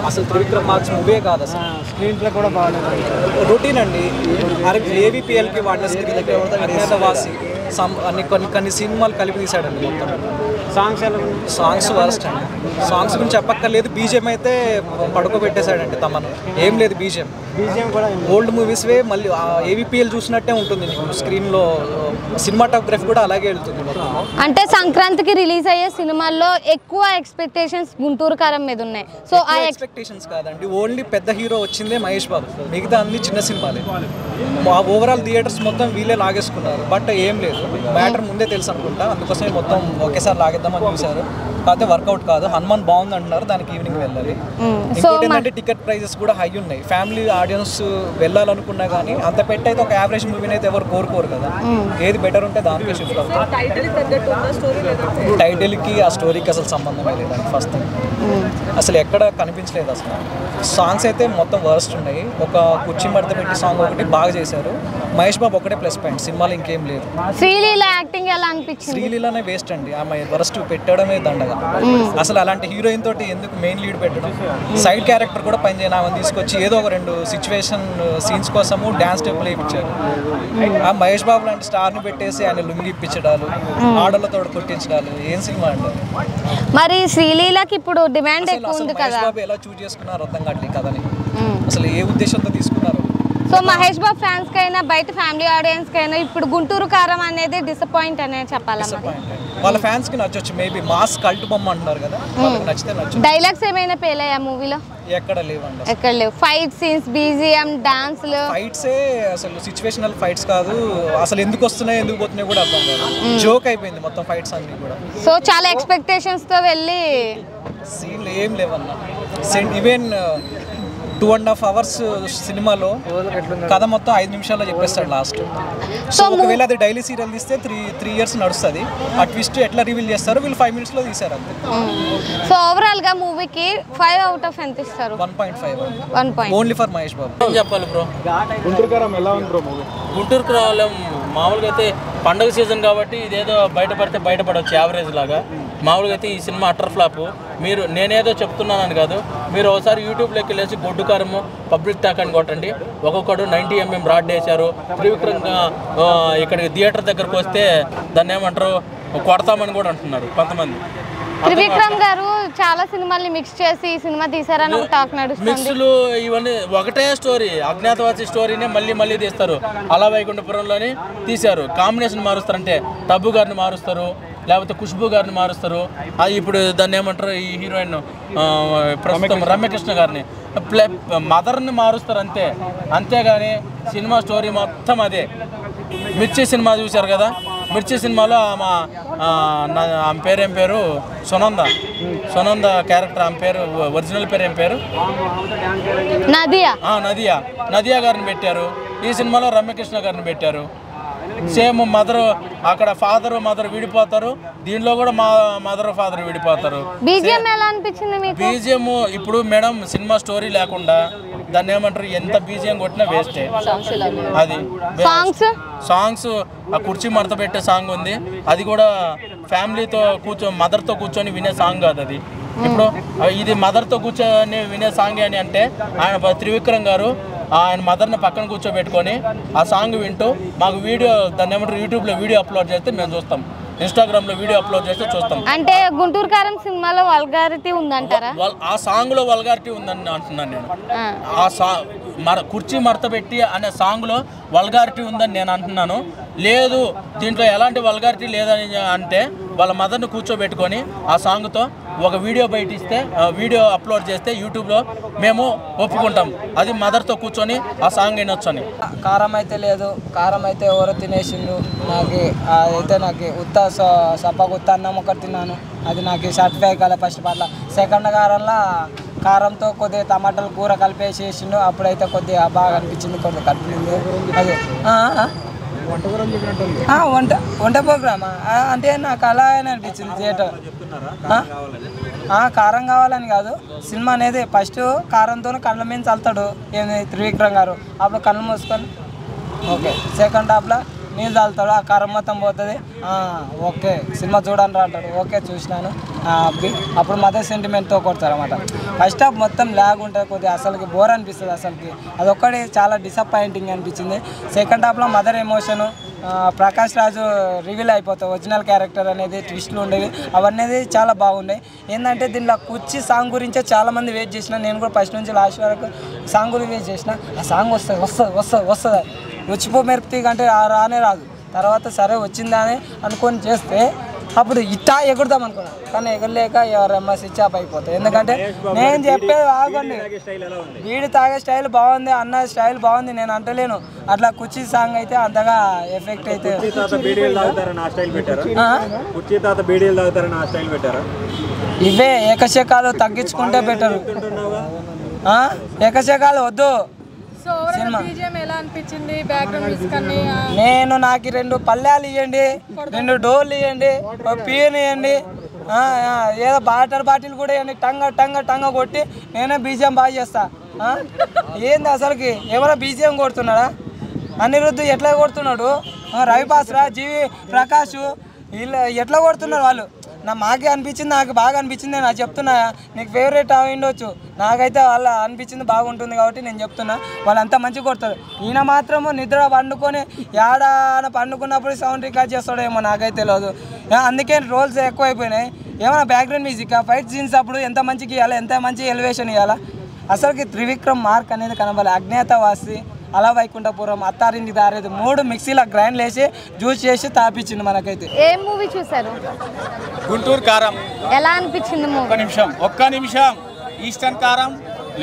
అసలు Trivikram marks movie కాదు అసలు. స్క్రీన్ ప్లే కూడా బాగాలేదు. రొటీన్ అండి. ఏవిపిఎల్కి వాడిన స్క్రీన్ దగ్గర వాసి కొన్ని సినిమాలు కలిపి తీసాడండి మొత్తం. సాంగ్స్ వరస్ట్ అండి. సాంగ్స్ గురించి చెప్పక్కర్లేదు. బీజిఎం అయితే పడుకోబెట్టేశాడండి తమను. ఏం లేదు బీజిఎం కూడా. ఓల్డ్ మూవీస్వే మళ్ళీ ఏవిపిఎల్ చూసినట్టే ఉంటుంది నీకు స్క్రీన్లో. సినిమాటోగ్రఫీ కూడా అలాగే వెళ్తుంది. అంటే సంక్రాంతికి రిలీజ్ అయ్యే సినిమాల్లో ఎక్కువ ఎక్స్పెక్టేషన్స్ గుంటూరు కారం మీద ఉన్నాయి. సో ఆ ఎక్స్పెక్టేషన్స్ కాదండి, ఓన్లీ పెద్ద హీరో వచ్చిందే మహేష్ బాబు, మిగతా అన్ని చిన్న సినిమాలే. ఓవరాల్ థియేటర్స్ మొత్తం వీళ్ళే లాగేసుకున్నారు. బట్ ఏం లేదు, మ్యాటర్ ముందే తెలుసు అనుకుంటా, అందుకోసమే మొత్తం ఒకేసారి లాగేద్దామని చూశారు. కాకపోతే వర్కౌట్ కాదు. హనుమాన్ బాగుంది అంటున్నారు, దానికి ఈవినింగ్ వెళ్ళాలి. ఇంకోటి ఏంటంటే టికెట్ ప్రైజెస్ కూడా హై ఉన్నాయి. ఫ్యామిలీ ఆడియన్స్ వెళ్ళాలనుకున్నా కానీ అంత పెట్టి అయితే ఒక యావరేజ్ మూవీని అయితే ఎవరు కోరుకోరు కదా. ఏది బెటర్ ఉంటే దానికే షిఫ్ట్ అవుతారు. టైటిల్కి ఆ స్టోరీకి అసలు సంబంధమే లేదండి. ఫస్ట్ అసలు ఎక్కడ కనిపించలేదు అసలు. సాంగ్స్ అయితే మొత్తం వర్స్ట్ ఉన్నాయి. ఒక కుర్చీ మడత పెట్టి సాంగ్ ఒకటి బాగా చేశారు. మహేష్ బాబు ఒకటే ప్లస్ పాయింట్, సినిమాలో ఇంకేం లేదు. శ్రీలీల యాక్టింగ్ ఎలా అనిపించింది? శ్రీలీలనే వేస్ట్ అండి. ఆమె వరస్ట్ పెట్టడమే దండగా. అసలు అలాంటి హీరోయిన్ తోటి ఎందుకు మెయిన్ లీడ్ పెట్టడం? సైడ్ క్యారెక్టర్ కూడా పని చేయను. ఆమెను తీసుకొచ్చి ఏదో ఒక 2 సిచ్యువేషన్ సీన్స్ కోసము డ్యాన్స్ స్టెప్పులు వేయించారు. ఆ మహేష్ బాబు లాంటి స్టార్ని పెట్టేసి ఆయన లుంగి ఇప్పించడాలు, ఆడలతో కొట్టించడాలు, ఏం సినిమా అండి. మరి శ్రీలీలకి ఇప్పుడు డిమాండ్ ఎక్కువ ఉంది కదా. మహేష్ బాబు ఎలా చూస్ చేసుకున్నారు అర్థం కావట్లేదు కదని. అసలు ఏ ఉద్దేశంతో తీసుకున్నారు? సో మహేష్ బాబు ఫ్యాన్స్ కైనా బయట ఫ్యామిలీ ఆడియన్స్ కైనా ఇప్పుడు గుంటూరు కారం అనేది డిసప్పాయింట్ అనే చెప్పాలన్నమాట. వాళ్ళ ఫ్యాన్స్ కి నచ్చొచ్చు. మేబీ మాస్ కల్ట్ బొమ్మ అంటున్నారు కదా, వాళ్ళకి నచ్చితే నచ్చు. డైలాగ్స్ ఏమైనా పేలయ్యా మూవీలో? ఎక్కడ లేవండి, ఎక్కడ లేవు. ఫైట్ సీన్స్, బీజిఎం, డాన్స్లు, ఫైట్సే అసలు సిచ్యువేషనల్ ఫైట్స్ కాదు. అసలు ఎందుకు వస్తున్నాయి ఎందుకు పోతున్నాయి కూడా అర్థం కాదు. జోక్ అయిపోయింది మొత్తం ఫైట్స్ అన్ని కూడా. సో చాలా ఎక్స్పెక్టేషన్స్ తో వెళ్ళి సీన్లు ఏం లేవన్నా. ఈవెన్ 2.5 hours సినిమాలో కథ మొత్తం 5 నిమిషాల్లో చెప్పేస్తాడు లాస్ట్. సో ఒకవేళ అది డైలీ సీరియల్ తీస్తే 3 years నడుస్తుంది. ఆ ట్విస్ట్ ఎట్లా రివీల్ చేస్తారు, వీళ్ళు 5 minutes లో తీశారు అంతే. సో ఓవరాల్ గా మూవీకి 5 out of ఎంత ఇస్తారు? 1.5 ఓన్లీ ఫర్ మహేష్ బాబు. ఏం చెప్పాలి బ్రో? గుంటూరు కారం ఎలా ఉంది బ్రో మూవీ? గుంటూరుకు రావాలి మామూలుగా అయితే పండగ సీజన్ కాబట్టి ఇదేదో బయటపడితే బయటపడవచ్చు యావరేజ్ లాగా. మామూలుగా అయితే ఈ సినిమా అటర్ ఫ్లాప్. నేనేదో చెప్తున్నానని కాదు, మీరు ఒకసారి యూట్యూబ్లోకి వెళ్ళేసి గొడ్డు కారము పబ్లిక్ టాక్ అని కొట్టండి. ఒక్కొక్కడు 90 mm రాడ్ వేశారు. త్రివిక్రమ్ ఇక్కడికి థియేటర్ దగ్గరకు వస్తే దాన్ని ఏమంటారు కొడతామని కూడా అంటున్నారు కొంతమంది. త్రివిక్రమ్ గారు చాలా సినిమాల్ని మిక్స్ చేసి ఈ సినిమా తీసారని ఒక టాక్ నడుస్తుంది. మిక్స్లు ఇవన్నీ ఒకటే స్టోరీ, అజ్ఞాతవాసి స్టోరీనే మళ్ళీ తీస్తారు. అలా వైకుంఠపురంలోని తీశారు. కాంబినేషన్ మారుస్తారంటే టబ్బు గారిని మారుస్తారు, లేకపోతే ఖుష్బూ గారిని మారుస్తారు. అది ఇప్పుడు దాన్ని ఏమంటారు ఈ హీరోయిన్ ప్రస్తుతం రమ్యకృష్ణ గారిని మదర్ని మారుస్తారు అంతే. అంతేగాని సినిమా స్టోరీ మొత్తం అదే. మిర్చి సినిమా చూశారు కదా, మిర్చి సినిమాలో ఆమె పేరేం పేరు సునంద క్యారెక్టర్, ఆమె పేరు ఒరిజినల్ పేరు ఏం పేరు? నదియా గారిని పెట్టారు. ఈ సినిమాలో రమ్యకృష్ణ గారిని పెట్టారు. సేమ్ మదర్, అక్కడ ఫాదర్ మదర్ విడిపోతారు, దీనిలో కూడా మదర్ ఫాదర్ విడిపోతారు. బీజిఎం ఎలా అనిపించింది మీకు? బీజిఎం ఇప్పుడు మేడం సినిమా స్టోరీ లేకుండా దాన్ని ఏమంటారు ఎంత బీజిఎం కొట్టినా వేస్టే. అది సాంగ్స్ ఆ కుర్చీ మడత పెట్టే సాంగ్ ఉంది, అది కూడా ఫ్యామిలీతో మదర్తో కూర్చొని వినే సాంగ్ కాదు అది. ఇప్పుడు ఇది మదర్తో కూర్చొని వినే సాంగ్ అని అంటే ఆయన త్రివిక్రమ్ గారు ఆయన మదర్ని పక్కన కూర్చోబెట్టుకొని ఆ సాంగ్ వింటూ మాకు వీడియో దాన్ని ఏమంటారు యూట్యూబ్లో వీడియో అప్లోడ్ చేస్తే మేము చూస్తాం, ఇన్స్టాగ్రామ్లో వీడియో అప్లోడ్ చేస్తే చూస్తాం. అంటే గుంటూరు కారం సినిమాలో వల్గారిటీ ఉందంటారా? ఆ సాంగ్లో వల్గారిటీ ఉందని అంటున్నాను నేను. ఆ కుర్చీ మడత పెట్టి అనే సాంగ్లో వల్గారిటీ ఉందని నేను అంటున్నాను. లేదు దీంట్లో ఎలాంటి వల్గారిటీ లేదని అంటే వాళ్ళ మదర్ని కూర్చోబెట్టుకొని ఆ సాంగ్తో ఒక వీడియో బయట ఇస్తే వీడియో అప్లోడ్ చేస్తే యూట్యూబ్లో మేము ఒప్పుకుంటాం. అది మదర్తో కూర్చొని ఆ సాంగ్ వినొచ్చు అని. కారం అయితే లేదు, కారం అయితే ఎవరో తినేసిండు. నాకు సప్పకు ఉత్త అన్నం ఒకటి తిన్నాను, అది నాకు సర్టిఫై కాలే ఫస్ట్ పార్ట్లో. సెకండ్ కారంలో కారంతో కొద్దిగా టమాటాలు కూర కలిపేసేసిండు, అప్పుడైతే కొద్దిగా బాగా అనిపించింది, కొద్దిగా కలిపింది. అదే వంట ప్రోగ్రామా అంటే నాకు అలా అనిపించింది థియేటర్. కారం కావాలని కాదు, సినిమా అనేది ఫస్ట్ కారంతో కళ్ళ మీద చల్తాడు ఏమి త్రివిక్రమ్ గారు, అప్పుడు కళ్ళు మూసుకొని ఓకే. సెకండ్ హాఫ్లో నీళ్ళు తాగుతాడు, ఆ కారం మొత్తం పోతుంది. ఓకే సినిమా చూడండి అంటాడు. ఓకే చూసినాను. అప్పుడు మదర్ సెంటిమెంట్తో కొడతారు అన్నమాట. ఫస్ట్ హాఫ్ మొత్తం ల్యాగ్ ఉంటుంది, కొద్దిగా అసలుకి బోర్ అనిపిస్తుంది. అసలుకి అదొక్కటి చాలా డిసప్పాయింటింగ్ అనిపించింది. సెకండ్ హాఫ్లో మదర్ ఎమోషను, ప్రకాష్ రాజు రివీల్ అయిపోతాయి, ఒరిజినల్ క్యారెక్టర్ అనేది ట్విస్ట్లు ఉండేవి, అవన్నీ చాలా బాగున్నాయి. ఏంటంటే దీనిలో కుర్చీ సాంగ్ గురించే చాలామంది వెయిట్ చేసిన. నేను కూడా ఫస్ట్ నుంచి లాస్ట్ వరకు సాంగ్ గురించి వెయిట్ చేసిన. ఆ సాంగ్ వస్తుంది వచ్చిపో మెరుపుతీ అంటే రానే రాదు. తర్వాత సరే వచ్చిందా అని అనుకొని చేస్తే అప్పుడు ఇట్టా ఎగురుదాం అనుకున్నాను, కానీ ఎగరలేక ఎవరమ్మా స్విచ్ ఆఫ్ అయిపోతాయి. ఎందుకంటే నేను చెప్పేది ఆగండి, వీడి తాగే స్టైల్ బాగుంది, అన్న స్టైల్ బాగుంది నేను అంటలేను. అట్లా కుర్చీ సాంగ్ అయితే అంతగా ఎఫెక్ట్ అయితే ఇవే ఏకశకాలు తగ్గించుకుంటే బెటర్. ఏకశకాలు వద్దు. నేను నాకు 2 పల్లెలు ఇవ్వండి, 2 డోర్లు ఇవ్వండి, ఒక పియన్ ఇవ్వండి, ఏదో బాటిల్ కూడా ఇవ్వండి. టంగ కొట్టి నేనే బీజిఎం బాగా చేస్తా. ఏంది అసలుకి ఏమైనా బీజిఎం కొడుతున్నాడా? అనిరుద్ధ్ ఎట్లా కొడుతున్నాడు? రవిపాస్రా, జీవి ప్రకాష్ వీళ్ళు ఎట్లా కొడుతున్నారు వాళ్ళు? మాకే అనిపించింది, నాకు బాగా అనిపించింది. నేను చెప్తున్నా, నీకు ఫేవరెట్ అయిండొచ్చు, నాకైతే వాళ్ళ అనిపించింది బాగుంటుంది కాబట్టి నేను చెప్తున్నా. వాళ్ళంతా మంచిగా కొడతారు. ఈయన మాత్రము నిద్ర పండుకొని ఏడాన పండుకున్నప్పుడు సౌండ్ రికార్డ్ చేస్తాడేమో నాకైతే తెలియదు. అందుకే రోల్స్ ఎక్కువైపోయినాయి. ఏమైనా బ్యాక్గ్రౌండ్ మ్యూజిక్ ఫైట్ సీన్స్ అప్పుడు ఎంత మంచిగా ఇవ్వాలి, ఎంత మంచి ఎలివేషన్ ఇవ్వాలా? అసలుకి త్రివిక్రమ్ మార్క్ అనేది కనబడాలి. అజ్ఞాతవాసి, అలా వైకుంఠపురం, అత్తారింటి దారేది 3 మిక్సీలో గ్రైండ్ వేసి జ్యూస్ చేసి తాపించింది మనకైతే. ఏ మూవీ చూసారు? గుంటూరు కారం. ఎలా అనిపించింది? ఒక్క నిమిషం ఈస్టర్న్ కారం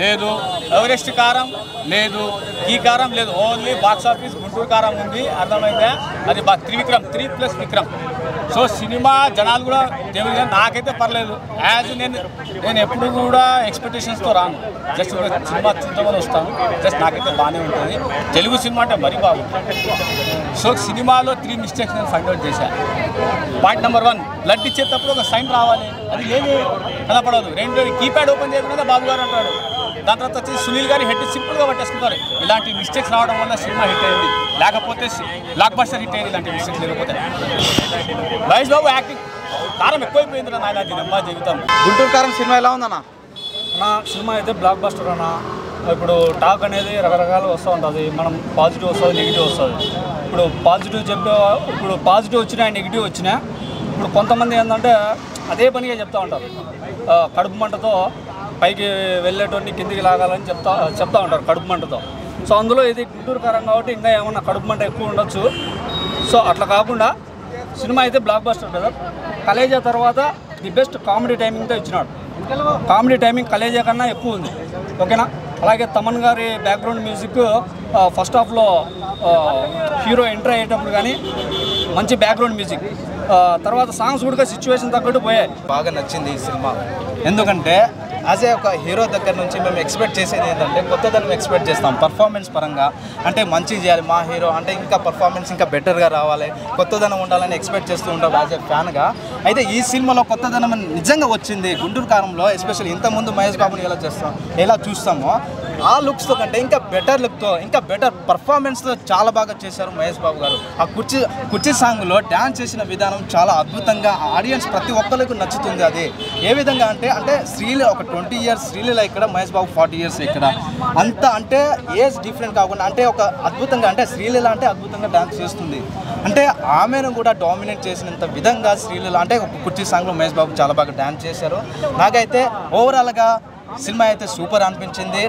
లేదు, ఎవరెస్ట్ కారం లేదు, ఈ కారం లేదు, ఓన్లీ బాక్స్ ఆఫీస్ గుంటూరు కారం ఉంది. అర్థమైందా? అది త్రివిక్రమ్ 3+ విక్రమ్. సో సినిమా జనాలు కూడా దేవుడు, నాకైతే పర్లేదు. యాజ్ నేను ఎప్పుడు కూడా ఎక్స్పెక్టేషన్స్తో రాను, జస్ట్ సినిమా చూద్దామని వస్తాను. జస్ట్ నాకైతే బాగానే ఉంటుంది. తెలుగు సినిమా అంటే మరీ బాగుంటుంది. సో సినిమాలో 3 మిస్టేక్స్ నేను ఫైండ్ అవుట్ చేశాను. పాయింట్ నెంబర్ 1, బ్లడ్ ఇచ్చేటప్పుడు ఒక సైన్ రావాలి, అది లేదు, కనపడదు. 2 కీప్యాడ్ ఓపెన్ చేయకుండా బాబు గారు అంటాడు. దాని తర్వాత వచ్చి సునీల్ గారి హెడ్ సింపుల్గా పట్టేసుకుంటారు. ఇలాంటి మిస్టేక్స్ రావడం వల్ల సినిమా హిట్ అయింది, లేకపోతే బ్లాక్ బస్టర్ హిట్ అయింది. ఇలాంటి మిస్టేక్స్ లేకపోతే. మహేష్ బాబు యాక్టింగ్ కారం ఎక్కువైపోయింది నాయన, దీనమ్మా జీవితం. గుంటూరు కారం సినిమా ఎలా ఉందన్న? నా సినిమా అయితే బ్లాక్ బస్టర్ అన్న. ఇప్పుడు టాక్ అనేది రకరకాలు వస్తూ ఉంటుంది. మనం పాజిటివ్ వస్తుంది, నెగిటివ్ వస్తుంది. ఇప్పుడు పాజిటివ్ వచ్చినా నెగిటివ్ వచ్చినా ఇప్పుడు కొంతమంది ఏంటంటే అదే పనిగా చెప్తూ ఉంటారు. కడుపు మంటతో పైకి వెళ్ళేటువంటి కిందికి లాగాలని చెప్తా ఉంటారు కడుపు మంటతో. సో అందులో ఇది గుంటూరు కారం కాబట్టి ఇంకా ఏమన్నా కడుపు మంట ఎక్కువ ఉండొచ్చు. సో అట్లా కాకుండా సినిమా అయితే బ్లాక్ బస్టర్ కదా. కలేజా తర్వాత ది బెస్ట్ కామెడీ టైమింగ్తో ఇచ్చినాడు. కామెడీ టైమింగ్ కలేజా కన్నా ఎక్కువ ఉంది. ఓకేనా? అలాగే తమన్ గారి బ్యాక్గ్రౌండ్ మ్యూజిక్ ఫస్ట్ హాఫ్లో హీరో ఎంటర్ అయ్యేటప్పుడు కానీ మంచి బ్యాక్గ్రౌండ్ మ్యూజిక్, తర్వాత సాంగ్స్ కూడా సిచ్యువేషన్ తగ్గట్టు పోయాయి. బాగా నచ్చింది ఈ సినిమా. ఎందుకంటే యాజ్ ఏ ఒక హీరో దగ్గర నుంచి మేము ఎక్స్పెక్ట్ చేసేది ఏంటంటే కొత్తదనం ఎక్స్పెక్ట్ చేస్తాం. పర్ఫార్మెన్స్ పరంగా అంటే మంచిగా చేయాలి మా హీరో, అంటే ఇంకా పర్ఫార్మెన్స్ ఇంకా బెటర్గా రావాలి, కొత్తదనం ఉండాలని ఎక్స్పెక్ట్ చేస్తూ ఉంటాం యాజ్ ఏ ఫ్యాన్గా. అయితే ఈ సినిమాలో కొత్తదనం నిజంగా వచ్చింది గుంటూరు కారంలో. ఎస్పెషల్లీ ఇంతకుముందు మహేష్ బాబుని ఎలా చూస్తామో ఆ లుక్స్తో కంటే ఇంకా బెటర్ లుక్తో, ఇంకా బెటర్ పర్ఫార్మెన్స్తో చాలా బాగా చేశారు మహేష్ బాబు గారు. ఆ కుర్చీ సాంగ్లో డ్యాన్స్ చేసిన విధానం చాలా అద్భుతంగా ఆడియన్స్ ప్రతి ఒక్కరికి నచ్చుతుంది. అది ఏ విధంగా అంటే శ్రీలీల ఒక 20 years శ్రీలీల ఇక్కడ, మహేష్ బాబు 40 years ఇక్కడ. అంత అంటే ఏజ్ డిఫరెంట్ కాకుండా అంటే ఒక అద్భుతంగా, అంటే శ్రీలీల అంటే అద్భుతంగా డ్యాన్స్ చేస్తుంది. అంటే ఆమెను కూడా డామినేట్ చేసినంత విధంగా శ్రీలీల అంటే ఒక కుర్చీ సాంగ్లో మహేష్ బాబు చాలా బాగా డ్యాన్స్ చేశారు. నాకైతే ఓవరాల్గా సినిమా అయితే సూపర్ అనిపించింది.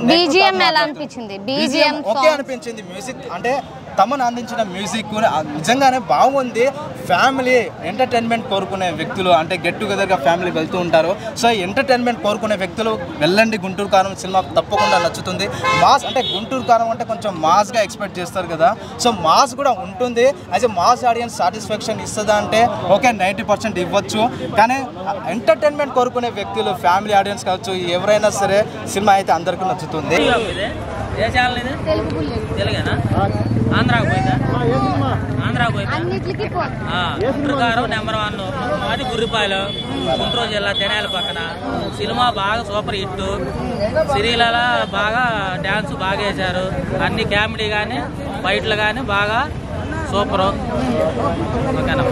ఓకే అనిపించింది. మ్యూజిక్ అంటే తమను అందించిన మ్యూజిక్ నిజంగానే బాగుంది. ఫ్యామిలీ ఎంటర్టైన్మెంట్ కోరుకునే వ్యక్తులు అంటే గెట్ టుగెదర్గా ఫ్యామిలీ వెళ్తూ ఉంటారు. సో ఎంటర్టైన్మెంట్ కోరుకునే వ్యక్తులు వెళ్ళండి, గుంటూరు కారం సినిమా తప్పకుండా నచ్చుతుంది. మాస్ అంటే గుంటూరు కారం అంటే కొంచెం మాస్గా ఎక్స్పెక్ట్ చేస్తారు కదా, సో మాస్ కూడా ఉంటుంది. As a mass audience satisfaction ఇస్తుందా అంటే ఓకే 90% ఇవ్వచ్చు. కానీ ఎంటర్టైన్మెంట్ కోరుకునే వ్యక్తులు ఫ్యామిలీ ఆడియన్స్ కావచ్చు, ఎవరైనా సరే సినిమా అయితే అందరికీ నచ్చుతుంది. గుంటూరు నెంబర్ 1 మాది గుర్రిపాయలు, గుంటూరు జిల్లా తెనాలి పక్కన. సినిమా బాగా సూపర్ హిట్. శ్రీలీల బాగా డ్యాన్స్ బాగా వేశారు. అన్ని కామెడీ కానీ ఫైట్లు కానీ బాగా సూపర్. ఓకేనా?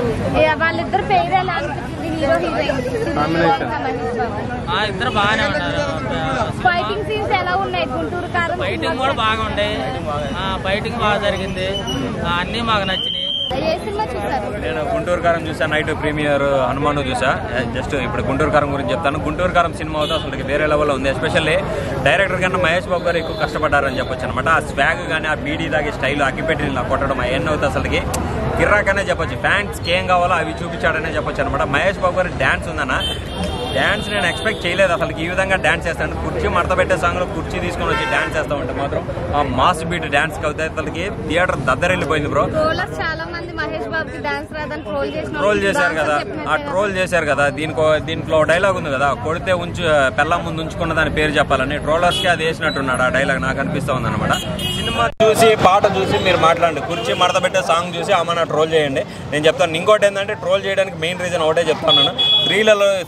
వాళ్ళిద్దరు పేరు ఎలా అనిపించింది? హీరో హీరోయిన్ ఇద్దరు బాగానే ఉన్నారు. ఫైటింగ్ సీన్స్ ఎలా ఉన్నాయి? గుంటూరు కారం ఫైటింగ్ కూడా బాగుండే, ఫైటింగ్ బాగా జరిగింది, అన్నీ మాకు నచ్చినాయి. ఏ సినిమా చూసారు? నేను గుంటూరు కారం చూసా, నైట్ ప్రీమియర్ హనుమాను చూసా. జస్ట్ ఇప్పుడు గుంటూరు కారం గురించి చెప్తాను. గుంటూరు కారం సినిమా అవుతా అసలు వేరే లెవెల్లో ఉంది. ఎస్పెషల్లీ డైరెక్టర్ కన్నా మహేష్ బాబు గారు ఎక్కువ కష్టపడ్డారని చెప్పొచ్చు అనమాట. ఆ స్వాగ్ కానీ, ఆ బీడీ తాగే స్టైల్, అగ్గిపెట్టి కొట్టడం అవన్నీ అవుతా అసలుకి కిర్రాకనే చెప్పొచ్చు. ఫ్యాన్స్కి ఏం కావాలో అవి చూపించాడనే చెప్పొచ్చు అనమాట. మహేష్ బాబు గారి డ్యాన్స్ ఉందన్న, డ్యాన్స్ నేను ఎక్స్పెక్ట్ చేయలేదు అసలు. ఈ విధంగా డ్యాన్స్ చేస్తాను. కుర్చీ మడత పెట్టే సాంగ్లో కుర్చీ తీసుకొని వచ్చి డ్యాన్స్ చేస్తా ఉంటే మాత్రం ఆ మాస్ బీట్ డ్యాన్స్ అవుతాయి అసలుకి థియేటర్ దద్దరెళ్ళిపోయింది బ్రో. చాలా మంది మహేష్ బాబుకి డాన్స్ రాదని ట్రోల్ చేశారు కదా. ఆ ట్రోల్ చేశారు కదా. దీంట్లో డైలాగ్ ఉంది కదా, కొడితే పెళ్ళం ముందు ఉంచుకున్న దాని పేరు చెప్పాలని. ట్రోలర్స్కి అది వేసినట్టున్నాడు ఆ డైలాగ్. నాకు అనిపిస్తూ ఉంది అనమాట. సినిమా చూసి పాట చూసి మీరు మాట్లాడండి. కుర్చీ మడత పెట్టే సాంగ్ చూసి ఆమె ట్రోల్ చేయండి. నేను చెప్తాను. ఇంకోటి ఏంటంటే ట్రోల్ చేయడానికి మెయిన్ రీజన్ ఒకటే చెప్తున్నాను.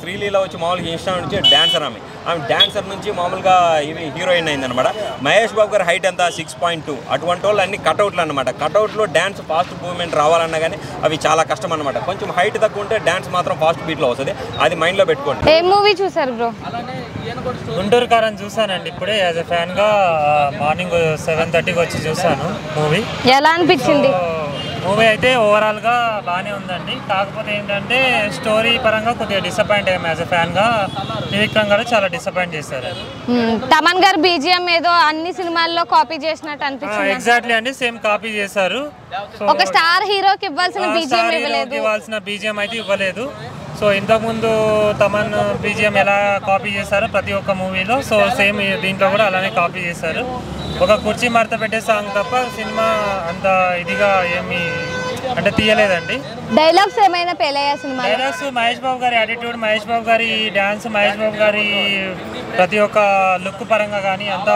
శ్రీలీల వచ్చి మామూలుగా ఇన్స్టా నుంచి డాన్సర్. ఆమె డాన్సర్ నుంచి మామూలుగా ఇది హీరోయిన్ అయిందనమాట. మహేష్ బాబు గారి హైట్ ఎంత 6.2. అటువంటి వాళ్ళు అన్ని కట్అవుట్లు అనమాట. కట్అవుట్లో డ్యాన్స్ ఫాస్ట్ మూవ్మెంట్ రావాలన్నా కానీ అవి చాలా కష్టం అనమాట. కొంచెం హైట్ తక్కువ ఉంటే డ్యాన్స్ మాత్రం ఫాస్ట్ బీట్లో వస్తుంది. అది మైండ్లో పెట్టుకోండి. ఏ మూవీ చూసారు బ్రో? గుంటూరు కారం చూసానండి ఇప్పుడే. యాజ్ ఎ ఫ్యాన్గా మార్నింగ్ 7:30కి వచ్చి చూసాను మూవీ. ఎలా అనిపించింది? మూవీ అయితే ఓవరాల్గా బాగానే ఉందండి. కాకపోతే ఏంటంటే స్టోరీ పరంగా కొద్దిగా డిసప్పాయింట్ అయ్యాము. యాజ్ ఎ ఫ్యాన్గా త్రివిక్రమ్ గారు చాలా డిసప్పాయింట్ చేశారు. తమన్ గారు బీజిఎం ఏదో అన్ని సినిమాల్లో కాపీ చేసినట్టు అనిపించింది. ఎగ్జాక్ట్లీ అండి, సేమ్ కాపీ చేశారు. ఒక స్టార్ హీరోకి ఇవ్వాల్సిన బీజిఎం అయితే ఇవ్వలేదు. సో ఇంతకుముందు తమన్ బీజిఎం ఎలా కాపీ చేశారో ప్రతి ఒక్క మూవీలో, సో సేమ్ దీంట్లో కూడా అలానే కాపీ చేశారు. ఒక కుర్చీ మడత పెట్టే సాంగ్ తప్ప సినిమా అంత ఇదిగా ఏమి అంటే తీయలేదండి. డైలాగ్స్ ఏమైనా పేలయ్యా సినిమా? డైలాగ్స్, మహేష్ బాబు గారి యాటిట్యూడ్, మహేష్ బాబు గారి డ్యాన్స్, మహేష్ బాబు గారి ప్రతి ఒక్క లుక్ పరంగా కానీ అంతా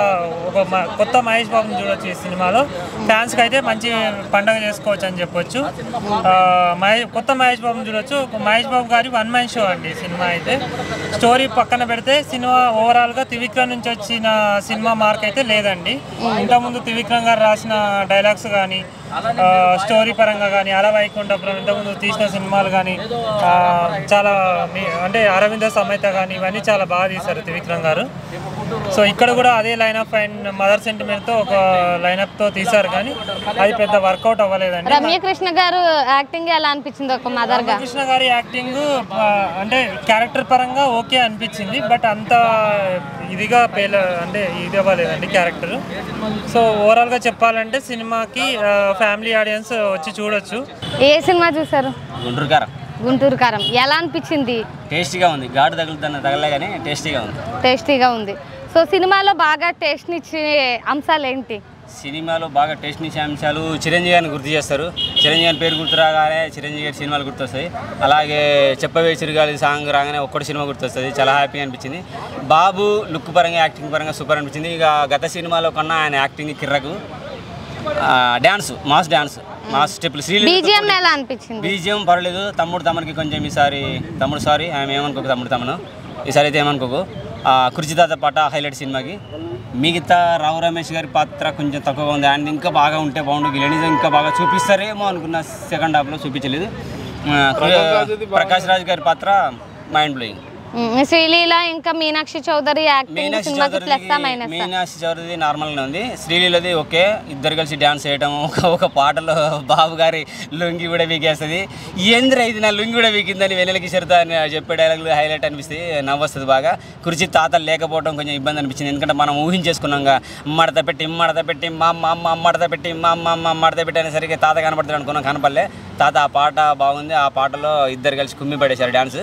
ఒక కొత్త మహేష్ బాబుని చూడొచ్చు ఈ సినిమాలో. ఫ్యాన్స్కి అయితే మంచి పండుగ చేసుకోవచ్చు అని చెప్పొచ్చు. కొత్త మహేష్ బాబుని చూడొచ్చు. మహేష్ బాబు గారి వన్ మ్యాన్ షో అండి సినిమా అయితే. స్టోరీ పక్కన పెడితే సినిమా ఓవరాల్గా త్రివిక్రమ్ నుంచి వచ్చిన సినిమా మార్క్ అయితే లేదండి. ఇంతకుముందు త్రివిక్రమ్ గారు రాసిన డైలాగ్స్ కానీ, స్టోరీ పరంగా కానీ, అల వైకుంఠపురం ఇంతకుముందు తీసిన సినిమాలు కానీ చాలా అంటే అరవింద సమేత కానీ ఇవన్నీ చాలా బాగా తీశారు త్రివిక్రమ్ గారు. సో ఇక్కడ కూడా అదే లైనప్ అండ్ మదర్ సెంటిమెంట్తో ఒక లైనప్తో తీశారు కానీ అది పెద్ద వర్కౌట్ అవ్వలేదండి. రమ్యకృష్ణ గారు యాక్టింగ్ ఎలా అనిపించింది? ఒక మదర్ గా రమ్యకృష్ణ గారి యాక్టింగ్ అంటే క్యారెక్టర్ పరంగా ఓకే అనిపించింది. బట్ అంత ఇదిగా అంటే ఇది అవ్వలేదండి క్యారెక్టర్. సో ఓవరాల్గా చెప్పాలంటే సినిమాకి ఫ్యామిలీ ఆడియన్స్ వచ్చి చూడొచ్చు. ఏ సినిమా చూసారు? గుంటూరు కారం. గుంటూరు కారం ఎలా అనిపించింది? టేస్టీగా ఉంది. ఘాటు తగలే కానీ టేస్టీగా ఉంది. సో సినిమాలో బాగా టేస్ట్నిచ్చే అంశాలు ఏంటి? సినిమాలో బాగా టేస్ట్నిచ్చే అంశాలు చిరంజీవి గారిని గుర్తు చేస్తారు. చిరంజీవి గారి పేరు గుర్తు రాగానే చిరంజీవి గారి సినిమాలు గుర్తొస్తాయి. అలాగే చెప్పవే చిరుగాలి సాంగ్ రాగానే ఒక్కటి సినిమా గుర్తొస్తుంది. చాలా హ్యాపీగా అనిపించింది. బాబు లుక్ పరంగా, యాక్టింగ్ పరంగా సూపర్ అనిపించింది. ఇక గత సినిమాలో కన్నా ఆయన యాక్టింగ్ కిర్రకు. డ్యాన్స్, మాస్ స్టెప్లు. బీజిఎం ఎలా అనిపించింది? బీజిఎం పర్లేదు. తమ్ముడికి కొంచెం ఈసారి సారీ ఆయన ఏమనుకోకు, తమ్ముడు ఈసారి అయితే ఏమనుకోకు. కుర్చీ తాత పాట హైలైట్ సినిమాకి. మిగతా రావు రమేష్ గారి పాత్ర కొంచెం తక్కువగా ఉంది. ఆయన ఇంకా బాగా ఉంటే బాగుండు. విలనిజం ఇంకా బాగా చూపిస్తారేమో అనుకున్న సెకండ్ హాఫ్లో చూపించలేదు. ప్రకాష్ రాజ్ గారి పాత్ర మైండ్ బ్లోయింగ్. శ్రీలీల ఇంకా మీనాక్షి చౌదరి మీనాక్షి చౌదరి నార్మల్గానే ఉంది. శ్రీలీలది ఓకే. ఇద్దరు కలిసి డ్యాన్స్ చేయడం, ఒక పాటలో బాబు గారి లుంగి కూడా వీకేస్తుంది. ఏంద్రా ఇది నా లుంగి కూడా వీకిందని వెన్నెల కిషోర్తో అని చెప్పే డైలాగులు హైలైట్ అనిపిస్తుంది. నవ్వొస్తుంది బాగా. కుర్చీ తాతలు లేకపోవడం కొంచెం ఇబ్బంది అనిపించింది. ఎందుకంటే మనం ఊహించేసుకున్నాంగా మడత పెట్టి మడత పెట్టి అనేసరికి తాత కనపడతాడు అనుకున్నాం, కనపడలే. తాత ఆ పాట బాగుంది. ఆ పాటలో ఇద్దరు కలిసి కుమ్మి పడేశారు డ్యాన్స్.